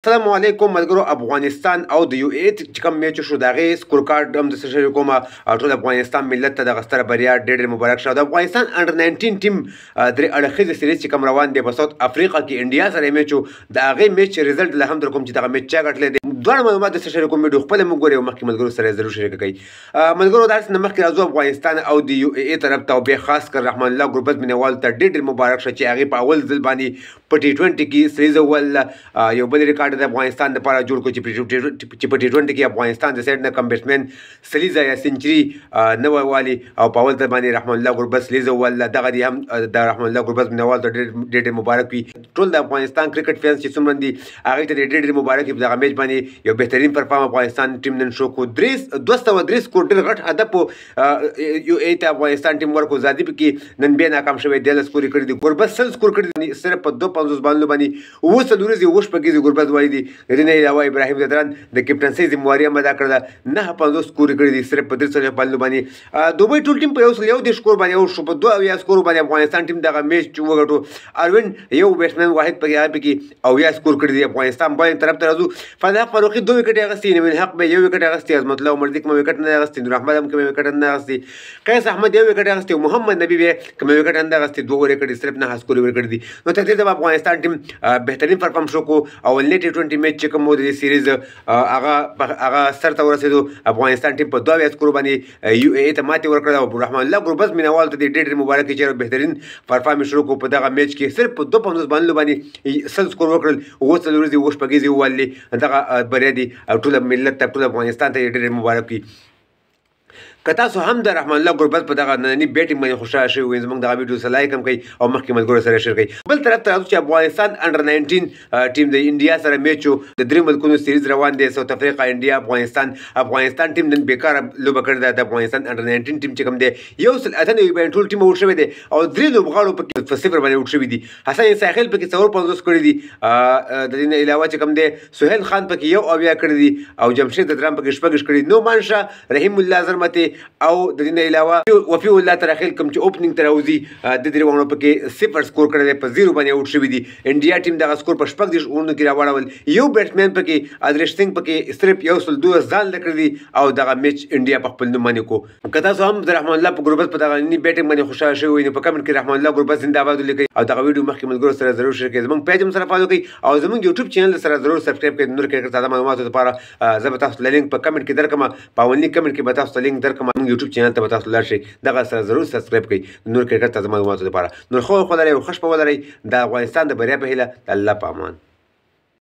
السلام علیکم ملګرو. افغانستان او د یو ای چې کوم میچ شو د هغې سکور کارډ هم د څه کومه ټول افغانستان ملت ته دغه ستره بریا ډېر مبارک شه. د افغانستان انډر 19 ټیم درې اړخیزه سیریز چې کوم روان دی په ساوث افریقا کې انډیا سره میچ و. د هغې میچ ریزلټ له هم در کوم چې دغه میچ چا ګټلی دی. دواړه معلومات د څه کوم ویډیو خپله موږ ګورو او مخکې ملګرو سره ضرور شریک کړئ. ملګرو داسې نه مخکې راځو افغانستان او د یو ای طرف ته او بیا خاص کر رحمان الله ګربز مینوال ته ډېر مبارک شه چې هغې په اول ځل باندې په ټي 20 کې سیریز اول یو بل ریکارډ د افغانستان د جوړ کو چې په ټي 20 کې افغانستان د سایډ نه کم بیټسمین سلیزا یا سنچري نه والي او په اول ځل باندې رحمان الله ګربز سلیزا ول دغه دی هم د رحمان الله ګربز مینوال ته ډېر مبارک وي. ټول د افغانستان کرکټ فینس چې څومره دي هغې ته ډېر مبارک وي. په دغه میچ باندې یو بهترین پرفارم افغانستان ټیم نن شو کو 203 سکور ډېر غټ هدف یو ای ته افغانستان ټیم ورکو. زادي پکې نن بیا ناکام شوی 13 سکور یې کړي دي. ګربز 100 سکور کړي دي صرف په 250 باندې 9 شپږیزې ګربز وایي دي. د دې نه علاوه ابراهیم ځدران د کپټنسۍ ذمواري هم ادا کړې ده. 950 سکور کړي دي صرف په 300 باندې. دوبۍ ټول ټیم په 101 سکور باندې او شو په 2 سکور باندې افغانستان ټیم دغه میچ وګټو. اروین یو بیټسمن واحد پکې او سکور کړي دي. افغانستان باندې طرف ته راځو. فلاح فاروقي 2 وکټ اخیستي، نوین حق به 1 وکټ اخیستي، عظمت الله عمر دې کوم وکټ نه اخیستي، نور احمد هم کوم وکټ نه اخیستي، قیس احمد 1 وکټ اخیستي، محمد نبی به کوم وکټ نه اخیستي. 2 وکټ صرف 9 سکور ورکړي دي. نو تر دې د افغانستان ټیم بهترین پرفارم شو کو او ولې ټي 20 میچ چې کوم د سیریز هغه سر ته ورسېدو. افغانستان ټیم په 2 سکور باندې یو ای ته ماتې ورکړه او رحمان الله ګربز مینوال ته ډېر مبارک چې بهترین پرفارم شروع کو. په دغه میچ کې صرف په 250 باندې 100 سکور وکړل. 9 شپږیزې ووالي دغه بریا دي ټول ملت ته ټول افغانستان ته ډېر مبارک وي. که تاسو هم د رحمان الله ګربز په دغه ننني بیټینګ باندې خوشحاله شوي وئ زموږ دغه ویډیو سره لایک هم کړئ او مخکې ملګرو سره شیر کړئ. بل طرف ته راځو چې افغانستان انډر 19 ټیم د انډیا سره میچ و. د 3 ملکونو سیریز روان دی، ساوث افریقا، انډیا، افغانستان ټیم نن بیکاره لوبه کړې ده. د افغانستان انډر 19 ټیم چې کوم دی 198 باندې ټول ټیم اوټ شوی دی او 3 لوبغاړو پکې په 0 باندې اوټ شوي دي. حسن ساحل پکې 450 کړي دي. د دې نه علاوه چې کوم دی سهیل خان پکې 1 کړي دي او جمشید ځدران پکې 6 کړي. نومان شاه، رحیم الله زرمتي او د دې نه علاوه وفي الله تراخیل کوم چې اوپننګ ته راوځي د درې وانو پکې 0 سکور کړی دی، په 0 باندې اوټ شوي دي. انډیا ټیم دغه سکور په 14 اورونو کې راوړول. یو بیټسمین پکې ادریش سنګ پکې صرف 102 ځان لکړي دي او دغه میچ انډیا په خپل نوم باندې کو. که تاسو هم د رحمان الله په ګربز په دغه ننني بیټینګ باندې خوشحاله شوي نو په کمنټ کې رحمان الله ګربز زنده‌باد ولیکئ او دغه ویډیو مخکې ملګرو سره ضرور شیر کړئ. زموږ پیج هم سره فالو کړئ او زموږ یوټیوب چینل سره ضرور سبسکرایب کړئ. نور کرکټ تازه معلوماتو لپاره زه به تاسو ته لینک په کمنټ کې درکړم. په اولني کمنټ کې به تاسو ته لینک درکړم. موږ یوټیوب چینل ته به تاسو لاړ شئ، دغه سره ضرور سبسکرایب کړئ نور کرکټ تازه معلوماتو لپاره. نور خو ولرئ او خوش په ولرئ. د افغانستان د بریا په هیله د الله په امان.